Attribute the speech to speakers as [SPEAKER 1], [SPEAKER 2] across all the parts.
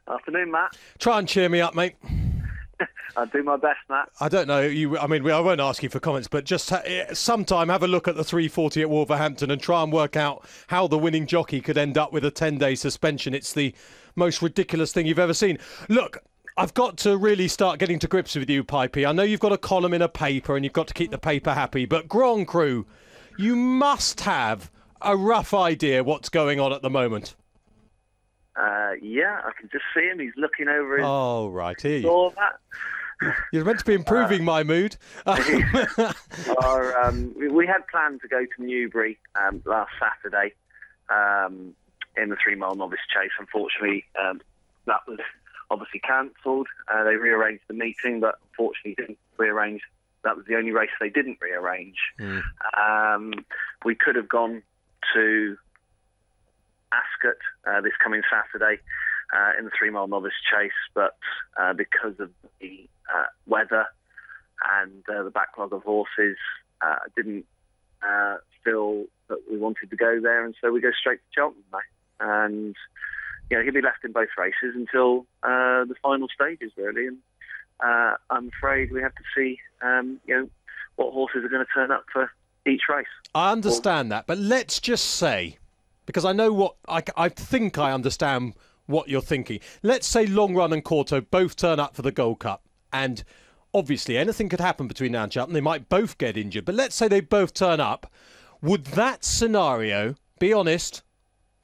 [SPEAKER 1] Afternoon, Matt.
[SPEAKER 2] Try and cheer me up, mate.
[SPEAKER 1] I'll do my best, Matt.
[SPEAKER 2] I don't know. I won't ask you for comments, but just sometime have a look at the 340 at Wolverhampton and try and work out how the winning jockey could end up with a 10-day suspension. It's the most ridiculous thing you've ever seen. Look, I've got to really start getting to grips with you, Pipey. I know you've got a column in a paper and you've got to keep the paper happy, but Grand Crus, you must have a rough idea what's going on at the moment.
[SPEAKER 1] Yeah, I can just see him. He's looking over his...
[SPEAKER 2] Oh, right. Here
[SPEAKER 1] door, Matt.
[SPEAKER 2] You're meant to be improving my mood.
[SPEAKER 1] We had planned to go to Newbury last Saturday in the 3 Mile Novice Chase. Unfortunately, that was obviously cancelled. They rearranged the meeting, but unfortunately didn't rearrange. That was the only race they didn't rearrange. We could have gone to Ascot this coming Saturday in the 3 Mile Novice Chase, but because of the weather and the backlog of horses, didn't feel that we wanted to go there, and so we go straight to Cheltenham now. And he'll be left in both races until the final stages, really. And I'm afraid we have to see what horses are going to turn up for each race.
[SPEAKER 2] I understand that, but let's just say, because I know what I think I understand what you're thinking. Let's say Long Run and Corto both turn up for the Gold Cup, and obviously anything could happen between now and Cheltenham. They might both get injured, but let's say they both turn up. Would that scenario, be honest,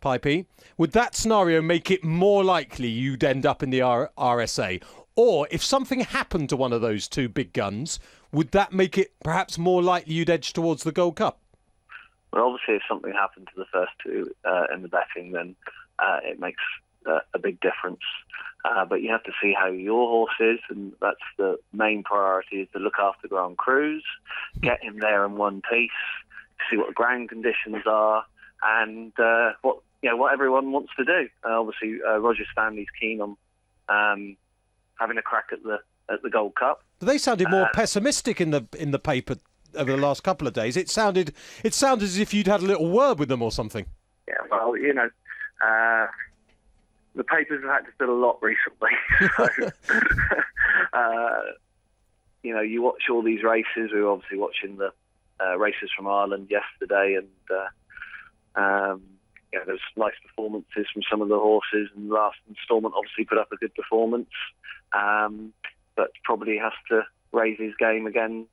[SPEAKER 2] Pipey, would that scenario make it more likely you'd end up in the RSA? Or if something happened to one of those two big guns, would that make it perhaps more likely you'd edge towards the Gold Cup?
[SPEAKER 1] Well, obviously, if something happened to the first two in the betting, then it makes a big difference. But you have to see how your horse is, and that's the main priority, is to look after Grands Crus, get him there in one piece, see what the ground conditions are, and what everyone wants to do. Obviously, Roger Stanley's keen on having a crack at the Gold Cup.
[SPEAKER 2] They sounded more pessimistic in the paper over the last couple of days. It sounded as if you'd had a little word with them or something.
[SPEAKER 1] Yeah, well, the papers have had to fill a lot recently. So, you watch all these races. We were obviously watching the races from Ireland yesterday, and there's nice performances from some of the horses, and the last instalment obviously put up a good performance, but probably has to raise his game again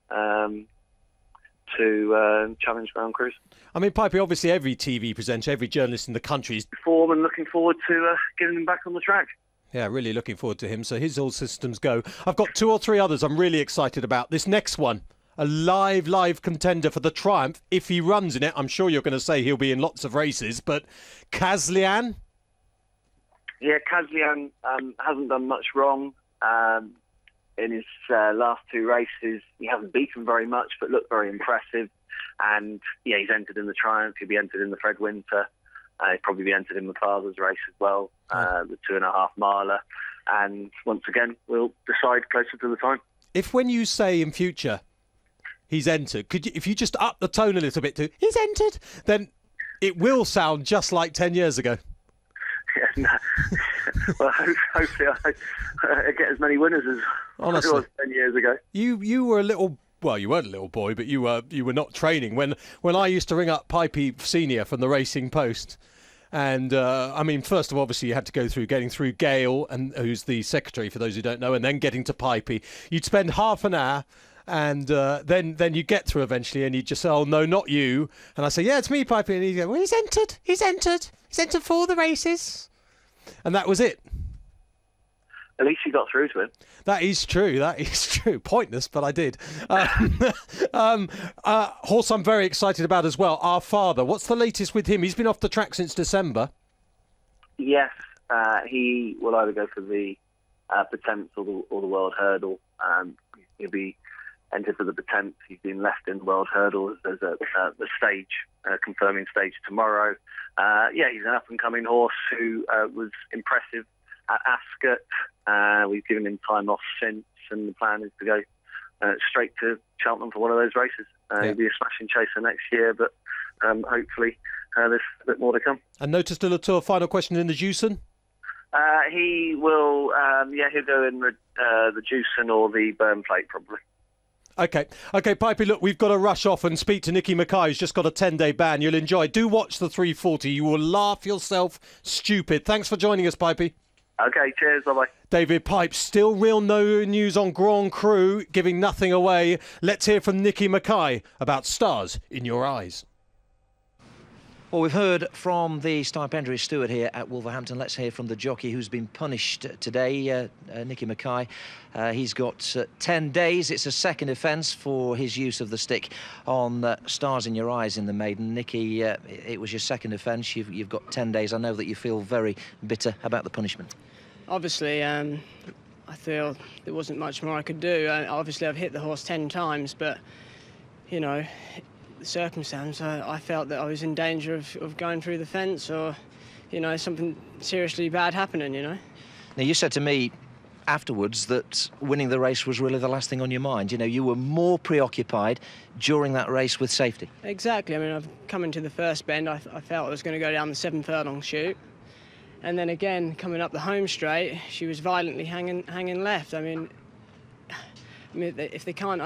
[SPEAKER 1] to challenge Grands Crus.
[SPEAKER 2] I mean, Pipey, obviously every TV presenter, every journalist in the country is...
[SPEAKER 1] Form, and looking forward to getting him back on the track.
[SPEAKER 2] Yeah, really looking forward to him. So his all systems go. I've got 2 or 3 others I'm really excited about. This next one, a live contender for the Triumph. If he runs in it, I'm sure you're going to say he'll be in lots of races, but Kazlian?
[SPEAKER 1] Yeah, Kazlian hasn't done much wrong. In his last 2 races, he hasn't beaten very much, but looked very impressive. And yeah, he's entered in the Triumph. He'll be entered in the Fred Winter. He'll probably be entered in the Father's race as well, the 2.5 miler. And once again, we'll decide closer to the time.
[SPEAKER 2] If when you say in future he's entered, if you just up the tone a little bit to he's entered, then it will sound just like 10 years ago.
[SPEAKER 1] Yeah, no. Well, hopefully I get as many winners as
[SPEAKER 2] honestly,
[SPEAKER 1] I was 10 years ago.
[SPEAKER 2] You were a little... Well, you weren't a little boy, but you were not training. When I used to ring up Pipey Senior from the Racing Post, and I mean, first of all, obviously you had to go through getting through Gail, and who's the secretary for those who don't know, and then getting to Pipey. You'd spend half an hour, and then you get through eventually, and you just say, "Oh no, not you." And I say, "Yeah, it's me, Pipey," and he'd go, "Well, he's entered for all the races," and that was it.
[SPEAKER 1] At least you got through to him.
[SPEAKER 2] That is true. Pointless, but I did. Horse I'm very excited about as well, Our Father. What's the latest with him? He's been off the track since December.
[SPEAKER 1] Yes, he will either go for the Potemps or the World Hurdle. He'll be entered for the Potemps. He's been left in the World Hurdle. There's a confirming stage tomorrow. He's an up-and-coming horse who was impressive at Ascot. We've given him time off since, and the plan is to go straight to Cheltenham for one of those races. He'll be a smashing chaser next year, but hopefully there's a bit more to come.
[SPEAKER 2] And Notice de la Tour, final question in the Juicen?
[SPEAKER 1] He will, he'll go in the Jewson or the Burn Plate probably.
[SPEAKER 2] Okay, Pipey, look, we've got to rush off and speak to Nicky Mackay, who's just got a 10-day ban. You'll enjoy. Do watch the 340. You will laugh yourself stupid. Thanks for joining us, Pipey.
[SPEAKER 1] Okay, cheers, bye-bye.
[SPEAKER 2] David Pipe, still real no news on Grand Cru, giving nothing away. Let's hear from Nicky Mackay about Stars in Your Eyes.
[SPEAKER 3] Well, we've heard from the stipendiary steward here at Wolverhampton. Let's hear from the jockey who's been punished today, Nicky Mackay. He's got 10 days. It's a second offence for his use of the stick on Stars in Your Eyes in the maiden. Nicky, it was your second offence. You've got 10 days. I know that you feel very bitter about the punishment.
[SPEAKER 4] Obviously, I feel there wasn't much more I could do. Obviously, I've hit the horse 10 times, but, you know, the circumstance, I felt that I was in danger of going through the fence or, you know, something seriously bad happening, you know.
[SPEAKER 3] Now, you said to me afterwards that winning the race was really the last thing on your mind. You know, you were more preoccupied during that race with safety.
[SPEAKER 4] Exactly. I mean, I've come into the first bend, I felt I was going to go down the 7 furlong chute. And then again, coming up the home straight, she was violently hanging left. I mean, if they can't